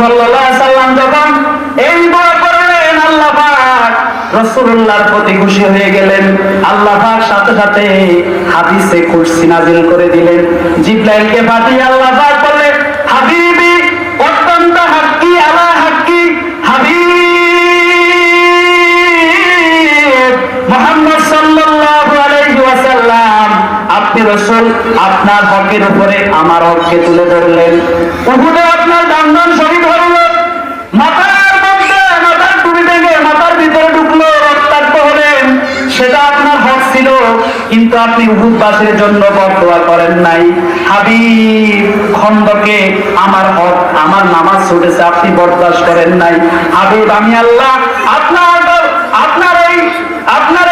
সাল্লাল্লাহু আলাইহি সাল্লাম যখন এই দোয়া করলেন, আল্লাহ পাক রাসূলুল্লাহর প্রতি খুশি হয়ে গেলেন। আল্লাহ পাক সাথে সাথে হাদিসে কুরসি নাযিল করে দিলেন। জিবরাইলকে পাঠিয়ে আল্লাহ পাক বললেন, হাবিবি অত্যন্ত হাক্কি আলা হাক্কি, হাবিব মুহাম্মদ সাল্লাল্লাহু আলাইহি ওয়াসাল্লাম, আপনি রাসূল, আপনার হকের উপরে আমার হককে তুলে ধরলেন। উহুদে আপনার দান শহীদ হল, মাথার মধ্যে মাথার টুপি ভেঙে মাথার ভিতরে ঢুকলো, রক্তাক্ত হলেন, সেটা আপনার হক ছিল, কিন্তু আপনি উহুদবাসীর জন্য বদদোয়া করেন নাই। হাবিব খন্দকে আমার হক, আমার নামাজ ছুটেছে, আপনি বরদাস্ত করেন নাই। হাবিব আমি আল্লাহ আপনার